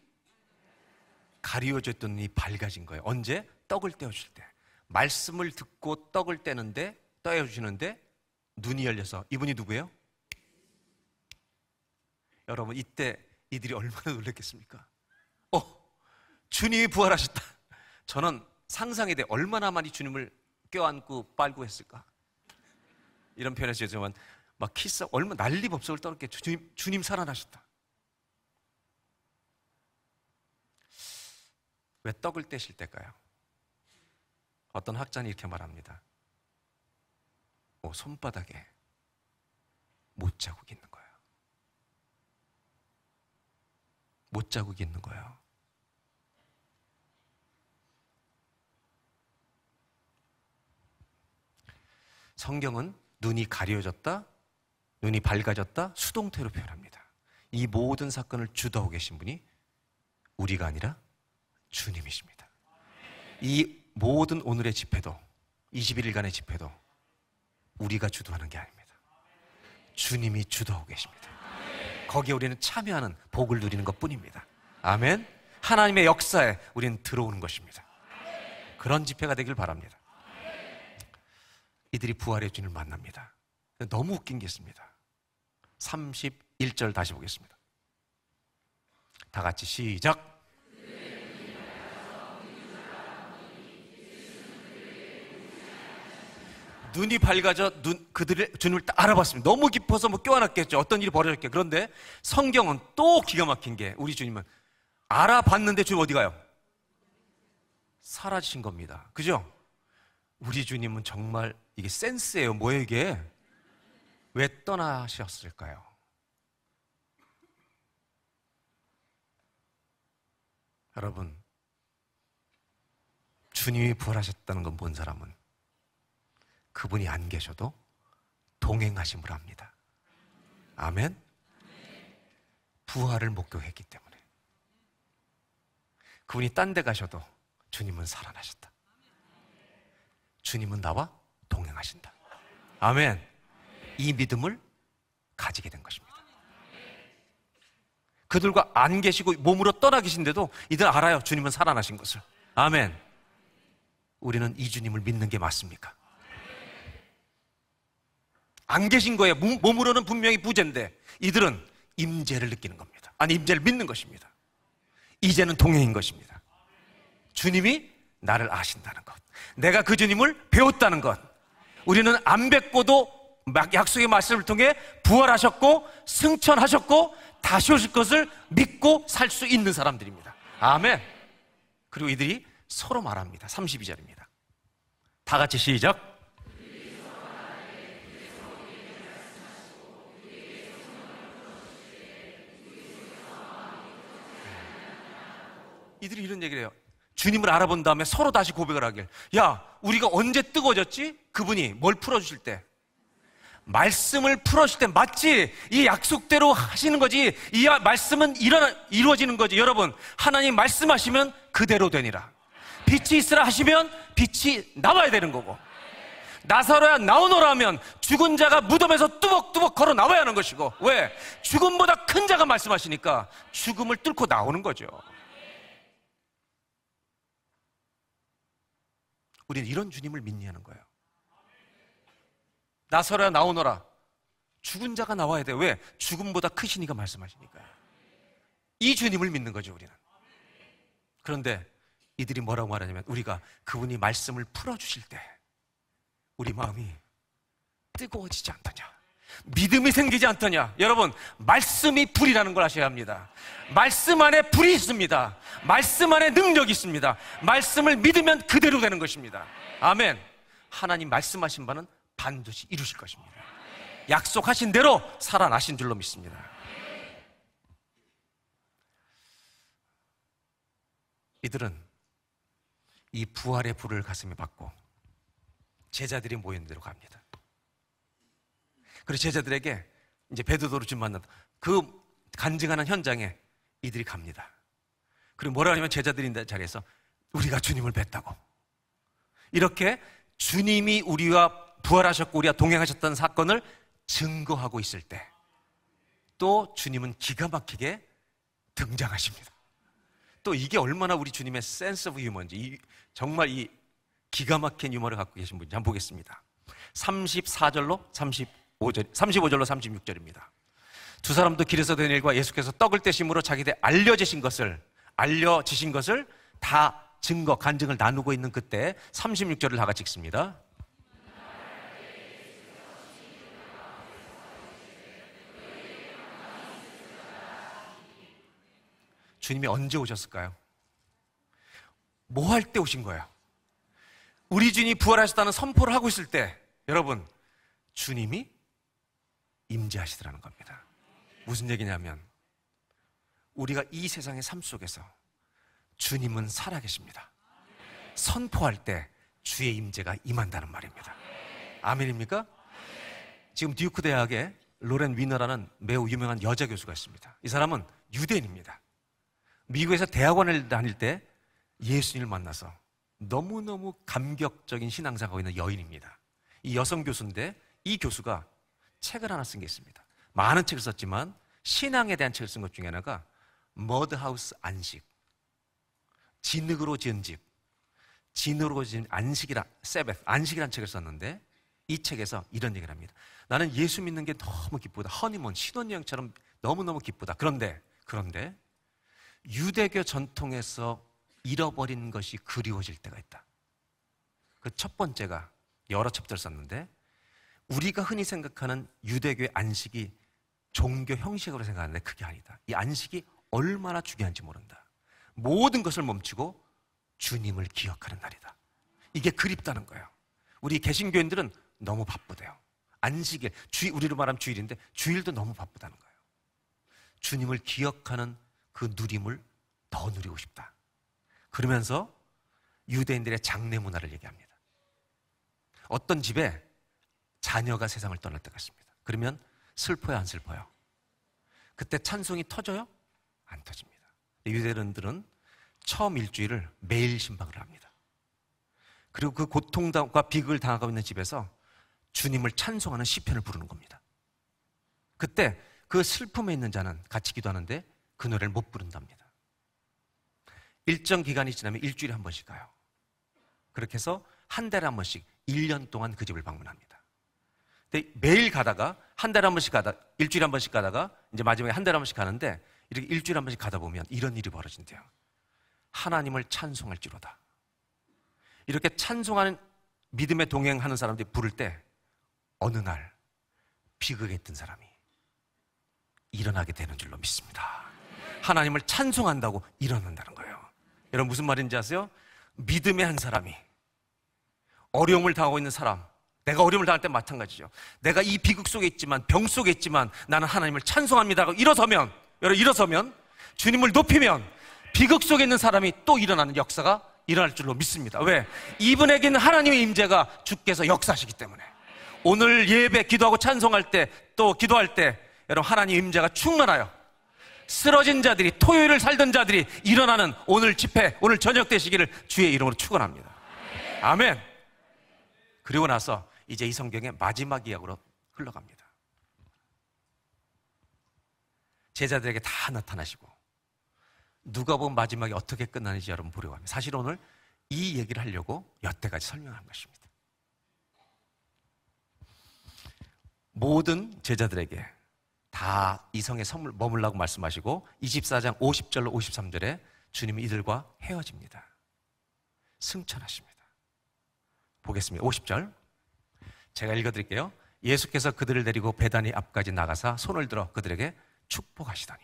가리워졌던 눈이 밝아진 거예요. 언제? 떡을 떼어주실 때. 말씀을 듣고 떡을 떼는데, 떼어주시는데 눈이 열려서. 이분이 누구예요? 여러분, 이때 이들이 얼마나 놀랐겠습니까? 주님이 부활하셨다. 저는 상상이 돼. 얼마나 많이 주님을 껴안고 빨고 했을까? 이런 표현에서 죄송하지만 막 키스, 얼마나 난리법석을 떨었겠죠. 주님 살아나셨다. 왜 떡을 떼실 때일까요? 어떤 학자는 이렇게 말합니다. 손바닥에 못자국이 있는 거예요. 못자국이 있는 거예요. 성경은 눈이 가려졌다, 눈이 밝아졌다, 수동태로 표현합니다. 이 모든 사건을 주도하고 계신 분이 우리가 아니라 주님이십니다. 이 모든 오늘의 집회도, 21일간의 집회도 우리가 주도하는 게 아닙니다. 주님이 주도하고 계십니다. 거기에 우리는 참여하는, 복을 누리는 것뿐입니다. 아멘. 하나님의 역사에 우리는 들어오는 것입니다. 그런 집회가 되길 바랍니다. 이들이 부활의 주님을 만납니다. 너무 웃긴 게 있습니다. 31절 다시 보겠습니다. 다 같이 시작. 눈이 밝아져 그들의 주님을 딱 알아봤습니다. 너무 깊어서 껴안았겠죠. 어떤 일이 벌어졌겠죠. 그런데 성경은 또 기가 막힌 게, 우리 주님은 알아봤는데 주님 어디 가요? 사라지신 겁니다. 그죠? 우리 주님은 정말 이게 센스예요. 뭐예요 이게? 왜 떠나셨을까요? 여러분, 주님이 부활하셨다는 건 본 사람은 그분이 안 계셔도 동행하심을 합니다. 아멘. 부활을 목격했기 때문에. 그분이 딴 데 가셔도 주님은 살아나셨다. 주님은 나와 동행하신다. 아멘. 이 믿음을 가지게 된 것입니다. 그들과 안 계시고 몸으로 떠나 계신데도 이들 알아요. 주님은 살아나신 것을. 아멘. 우리는 이 주님을 믿는 게 맞습니까? 안 계신 거예요. 몸으로는 분명히 부재인데 이들은 임재를 느끼는 겁니다. 아니, 임재를 믿는 것입니다. 이제는 동행인 것입니다. 주님이 나를 아신다는 것, 내가 그 주님을 배웠다는 것, 우리는 안 뵙고도 약속의 말씀을 통해 부활하셨고 승천하셨고 다시 오실 것을 믿고 살 수 있는 사람들입니다. 아멘. 그리고 이들이 서로 말합니다. 32절입니다. 다 같이 시작. 이들이 이런 얘기를 해요. 주님을 알아본 다음에 서로 다시 고백을 하길. 야, 우리가 언제 뜨거워졌지? 그분이 뭘 풀어주실 때? 말씀을 풀어주실 때. 맞지? 이 약속대로 하시는 거지. 이 말씀은 이루어지는 거지. 여러분, 하나님 말씀하시면 그대로 되니라. 빛이 있으라 하시면 빛이 나와야 되는 거고, 나사로야 나오너라 하면 죽은 자가 무덤에서 뚜벅뚜벅 걸어 나와야 하는 것이고. 왜? 죽음보다 큰 자가 말씀하시니까 죽음을 뚫고 나오는 거죠. 우리는 이런 주님을 믿냐는 거예요. 나서라 나오너라. 죽은 자가 나와야 돼. 왜? 죽음보다 크시니까 말씀하시니까요. 이 주님을 믿는 거죠, 우리는. 그런데 이들이 뭐라고 말하냐면, 우리가 그분이 말씀을 풀어주실 때 우리 마음이 뜨거워지지 않더냐, 믿음이 생기지 않더냐. 여러분, 말씀이 불이라는 걸 아셔야 합니다. 말씀 안에 불이 있습니다. 말씀 안에 능력이 있습니다. 말씀을 믿으면 그대로 되는 것입니다. 아멘. 하나님 말씀하신 바는 반드시 이루실 것입니다. 약속하신 대로 살아나신 줄로 믿습니다. 이들은 이 부활의 불을 가슴에 받고 제자들이 모이는 데로 갑니다. 그리고 제자들에게 이제 베드로를 좀 만난다. 그 간증하는 현장에 이들이 갑니다. 그리고 뭐라 하냐면, 제자들이 있는 자리에서 우리가 주님을 뵀다고. 이렇게 주님이 우리와 부활하셨고 우리와 동행하셨던 사건을 증거하고 있을 때 또 주님은 기가 막히게 등장하십니다. 또 이게 얼마나 우리 주님의 센스 오브 유머인지, 정말 이 기가 막힌 유머를 갖고 계신 분인지 한번 보겠습니다. 34절로 35절로 36절입니다. 두 사람도 길에서 된 일과 예수께서 떡을 떼심으로 자기들 알려지신 것을 다 증거, 간증을 나누고 있는 그때 36절을 다 같이 읽습니다. 주님이 언제 오셨을까요? 뭐 할 때 오신 거예요? 우리 주님이 부활하셨다는 선포를 하고 있을 때, 여러분, 주님이 임재하시더라는 겁니다. 무슨 얘기냐면, 우리가 이 세상의 삶 속에서 주님은 살아계십니다. 선포할 때 주의 임재가 임한다는 말입니다. 아멘입니까? 지금 듀크 대학에 로렌 위너라는 매우 유명한 여자 교수가 있습니다. 이 사람은 유대인입니다. 미국에서 대학원을 다닐 때 예수님을 만나서 너무너무 감격적인 신앙생활을 하고 있는 여인입니다. 이 여성 교수인데, 이 교수가 책을 하나 쓴 게 있습니다. 많은 책을 썼지만 신앙에 대한 책을 쓴 것 중에 하나가 머드하우스 안식, 진흙으로 지은 집, 진흙으로 지은 안식이라는 책을 썼는데, 이 책에서 이런 얘기를 합니다. 나는 예수 믿는 게 너무 기쁘다. 허니문, 신혼여행처럼 너무너무 기쁘다. 그런데 유대교 전통에서 잃어버린 것이 그리워질 때가 있다. 그 첫 번째가, 여러 챕터를 썼는데, 우리가 흔히 생각하는 유대교의 안식이 종교 형식으로 생각하는데 그게 아니다. 이 안식이 얼마나 중요한지 모른다. 모든 것을 멈추고 주님을 기억하는 날이다. 이게 그립다는 거예요. 우리 개신교인들은 너무 바쁘대요. 안식일, 우리로 말하면 주일인데 주일도 너무 바쁘다는 거예요. 주님을 기억하는 그 누림을 더 누리고 싶다. 그러면서 유대인들의 장례 문화를 얘기합니다. 어떤 집에 자녀가 세상을 떠날 때가 있습니다. 그러면 슬퍼요, 안 슬퍼요? 그때 찬송이 터져요? 안 터집니다. 유대인들은 처음 일주일을 매일 신방을 합니다. 그리고 그 고통과 비극을 당하고 있는 집에서 주님을 찬송하는 시편을 부르는 겁니다. 그때 그 슬픔에 있는 자는 같이 기도하는데 그 노래를 못 부른답니다. 일정 기간이 지나면 일주일에 한 번씩 가요. 그렇게 해서 한 달에 한 번씩 1년 동안 그 집을 방문합니다. 근데 매일 가다가 한 달에 한 번씩 일주일에 한 번씩 가다가 이제 마지막에 한 달에 한 번씩 가는데, 이렇게 일주일에 한 번씩 가다 보면 이런 일이 벌어진대요. 하나님을 찬송할지로다. 이렇게 찬송하는 믿음에 동행하는 사람들이 부를 때 어느 날 비극에 있던 사람이 일어나게 되는 줄로 믿습니다. 하나님을 찬송한다고 일어난다는 거예요. 여러분, 무슨 말인지 아세요? 믿음의 한 사람이 어려움을 당하고 있는 사람, 내가 어려움을 당할 때 마찬가지죠. 내가 이 비극 속에 있지만, 병 속에 있지만 나는 하나님을 찬송합니다 하고 일어서면, 주님을 높이면 비극 속에 있는 사람이 또 일어나는 역사가 일어날 줄로 믿습니다. 왜? 이분에게는 하나님의 임재가 주께서 역사하시기 때문에. 오늘 예배 기도하고 찬송할 때, 또 기도할 때 여러분, 하나님의 임재가 충만하여 쓰러진 자들이, 토요일을 살던 자들이 일어나는 오늘 집회, 오늘 저녁 되시기를 주의 이름으로 축원합니다. 아멘. 그리고 나서 이제 이 성경의 마지막 이야기로 흘러갑니다. 제자들에게 다 나타나시고 누가 보면 마지막에 어떻게 끝나는지 여러분 보려고 합니다. 사실 오늘 이 얘기를 하려고 여태까지 설명한 것입니다. 모든 제자들에게 다 이성의 선물 머물라고 말씀하시고 24장 50절로 53절에 주님이 이들과 헤어집니다. 승천하십니다. 보겠습니다. 50절 제가 읽어드릴게요. 예수께서 그들을 데리고 베다니 앞까지 나가사 손을 들어 그들에게 축복하시더니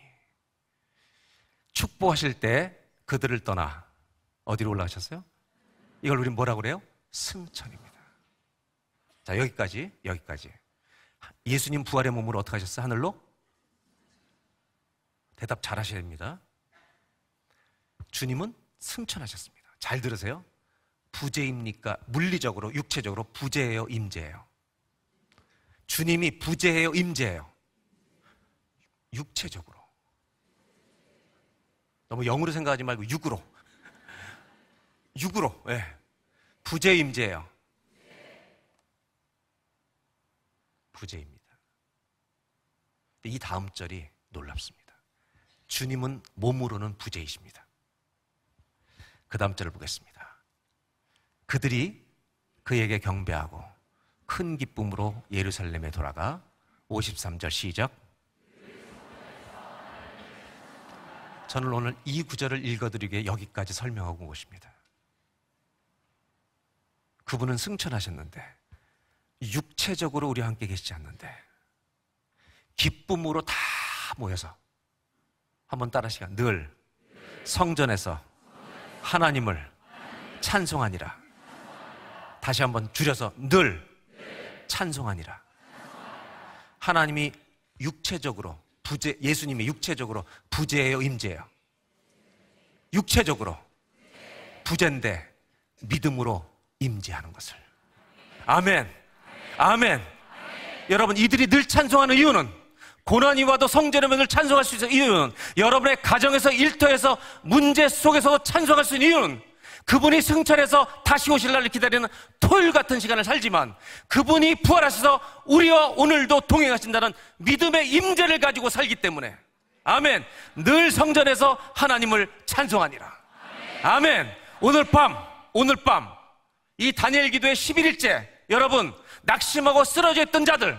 축복하실 때 그들을 떠나 어디로 올라가셨어요? 이걸 우리 뭐라고 그래요? 승천입니다. 자, 여기까지. 예수님 부활의 몸으로 어떻게 하셨어요? 하늘로? 대답 잘 하셔야 됩니다. 주님은 승천하셨습니다. 잘 들으세요. 부재입니까? 물리적으로, 육체적으로 부재예요, 임재예요? 주님이 부재예요, 임재예요? 육체적으로. 너무 영으로 생각하지 말고 육으로. 육으로. 예. 부재, 임재예요. 부재입니다. 이 다음 절이 놀랍습니다. 주님은 몸으로는 부재이십니다. 그 다음 절을 보겠습니다. 그들이 그에게 경배하고 큰 기쁨으로 예루살렘에 돌아가 53절 시작. 저는 오늘 이 구절을 읽어드리기 위해 여기까지 설명하고 온 것입니다. 그분은 승천하셨는데 육체적으로 우리와 함께 계시지 않는데 기쁨으로 다 모여서 한번 따라하시죠. 늘 성전에서 하나님을 찬송하니라. 다시 한번 줄여서 늘 찬송하니라. 하나님이 육체적으로 부재, 예수님이 육체적으로 부재예요, 임재예요? 육체적으로 부재인데 믿음으로 임재하는 것을. 아멘. 아멘. 여러분, 이들이 늘 찬송하는 이유는, 고난이 와도 성전에 늘 찬송할 수 있는 이유는, 여러분의 가정에서, 일터에서, 문제 속에서도 찬송할 수 있는 이유는, 그분이 승천해서 다시 오실 날을 기다리는 토요일 같은 시간을 살지만 그분이 부활하셔서 우리와 오늘도 동행하신다는 믿음의 임재를 가지고 살기 때문에. 아멘. 늘 성전에서 하나님을 찬송하니라. 아멘. 오늘 밤 이 다니엘 기도의 11일째 여러분, 낙심하고 쓰러져 있던 자들,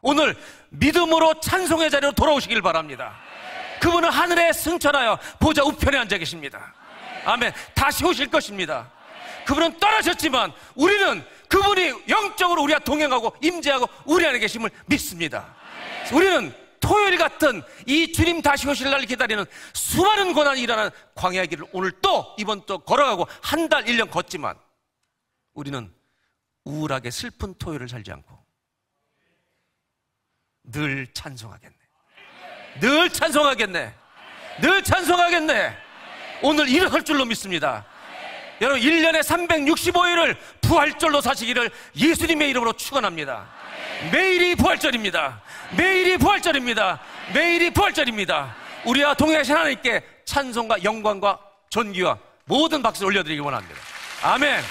오늘 믿음으로 찬송의 자리로 돌아오시길 바랍니다. 그분은 하늘에 승천하여 보좌 우편에 앉아 계십니다. 아멘. 다시 오실 것입니다. 그분은 떠나셨지만 우리는 그분이 영적으로 우리와 동행하고 임재하고 우리 안에 계심을 믿습니다. 우리는 토요일 같은 이 주님 다시 오실 날을 기다리는 수많은 고난이 일어나는 광야의 길을 오늘 또 이번 또 걸어가고 한 달, 1년 걷지만 우리는 우울하게 슬픈 토요일을 살지 않고 늘 찬송하겠네. 늘 찬송하겠네. 늘 찬송하겠네. 오늘 일어설 줄로 믿습니다. 여러분, 1년에 365일을 부활절로 사시기를 예수님의 이름으로 축원합니다. 매일이 부활절입니다. 매일이 부활절입니다. 매일이 부활절입니다. 우리와 동행하신 하나님께 찬송과 영광과 존귀와 모든 박수를 올려드리기 원합니다. 아멘.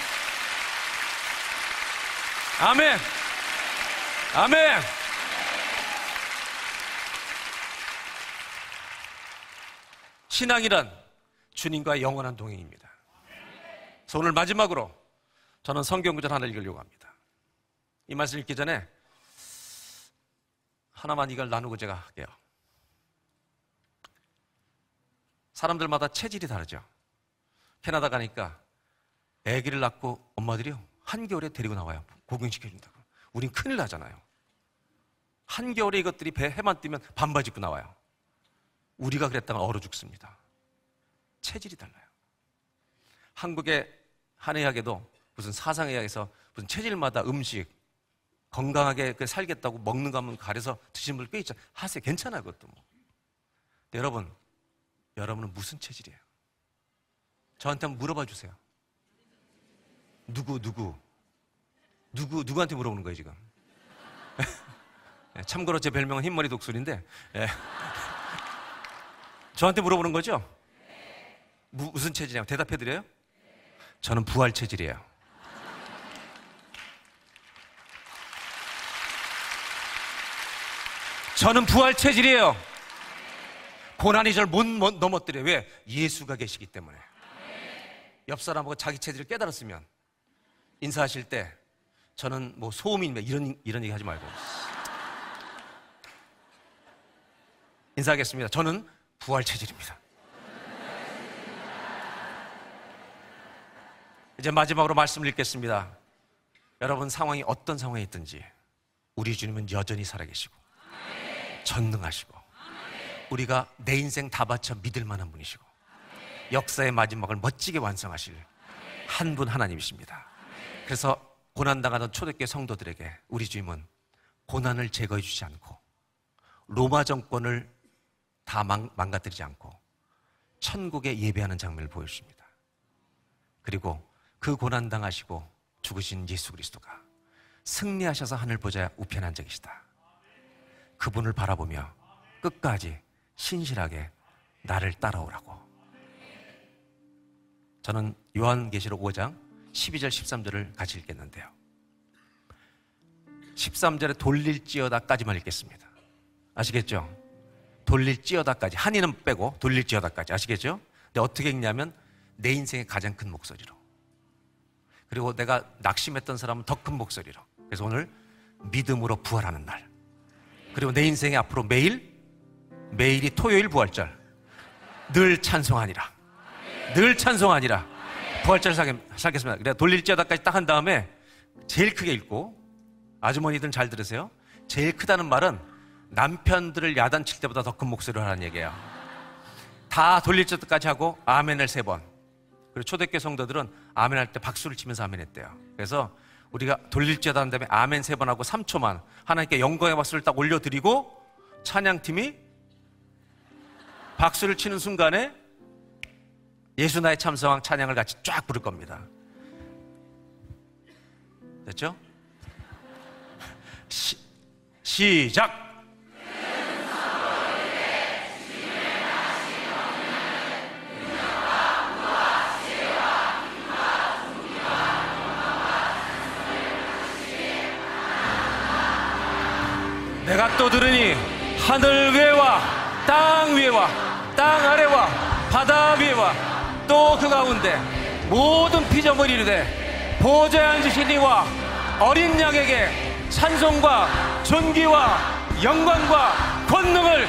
아멘. 아멘. 신앙이란 주님과의 영원한 동행입니다. 그래서 오늘 마지막으로 저는 성경 구절 하나 읽으려고 합니다. 이 말씀 읽기 전에 하나만 이걸 나누고 제가 할게요. 사람들마다 체질이 다르죠. 캐나다 가니까 아기를 낳고 엄마들이요, 한겨울에 데리고 나와요. 고경시켜준다고. 우린 큰일 나잖아요. 한겨울에 이것들이 해만 뜨면 반바지 입고 나와요. 우리가 그랬다면 얼어 죽습니다. 체질이 달라요. 한국의 한의학에도 무슨 사상의학에서 무슨 체질마다 음식 건강하게 살겠다고 먹는 거 하면 가려서 드시는 분들 꽤 있잖아요. 하세요. 괜찮아요. 그것도 뭐. 근데 여러분은 무슨 체질이에요? 저한테 한번 물어봐 주세요. 누구한테 물어보는 거예요 지금? 참고로 제 별명은 흰머리 독수리인데, 저한테 물어보는 거죠? 무슨 체질이냐고 대답해 드려요? 저는 부활 체질이에요. 저는 부활 체질이에요. 고난이 저를 못 넘어뜨려요. 왜? 예수가 계시기 때문에. 옆 사람하고 자기 체질을 깨달았으면 인사하실 때 저는 뭐 소음인 이런 얘기 하지 말고 인사하겠습니다. 저는 부활 체질입니다. 이제 마지막으로 말씀을 읽겠습니다. 여러분 상황이 어떤 상황에 있든지 우리 주님은 여전히 살아계시고 전능하시고 우리가 내 인생 다 바쳐 믿을 만한 분이시고 역사의 마지막을 멋지게 완성하실 한 분 하나님이십니다. 그래서 고난당하던 초대교회 성도들에게 우리 주님은 고난을 제거해 주지 않고 로마 정권을 다 망가뜨리지 않고 천국에 예배하는 장면을 보여주십니다. 그리고 그 고난당하시고 죽으신 예수 그리스도가 승리하셔서 하늘 보좌에 우편에 앉아 계시다. 그분을 바라보며 끝까지 신실하게 나를 따라오라고. 저는 요한계시록 5장 12절 13절을 같이 읽겠는데요. 13절에 돌릴지어다까지만 읽겠습니다. 아시겠죠? 돌릴지어다까지, 한이는 빼고 돌릴지어다까지. 아시겠죠? 근데 어떻게 읽냐면 내 인생의 가장 큰 목소리로, 그리고 내가 낙심했던 사람은 더 큰 목소리로. 그래서 오늘 믿음으로 부활하는 날, 그리고 내 인생에 앞으로 매일이 토요일 부활절, 늘 찬송하니라, 늘 찬송하니라, 부활절 살겠습니다. 그래 돌릴지어다까지 딱 한 다음에 제일 크게 읽고, 아주머니들은 잘 들으세요. 제일 크다는 말은 남편들을 야단칠 때보다 더 큰 목소리로 하라는 얘기예요. 다 돌릴지어다까지 하고 아멘을 3번. 그리고 초대교회 성도들은 아멘 할 때 박수를 치면서 아멘 했대요. 그래서 우리가 돌릴지어다 한 다음에 아멘 3번 하고 3초만 하나님께 영광의 박수를 딱 올려드리고 찬양팀이 박수를 치는 순간에 예수 나의 참성왕 찬양을 같이 쫙 부를 겁니다. 됐죠? 시작! 내가 또 들으니 하늘 위에와 땅 위에와 땅 아래와 바다 위에와 또 그 가운데 모든 피조물이 이르되 보좌에 앉으신 이와 어린 양에게 찬송과 존귀와 영광과 권능을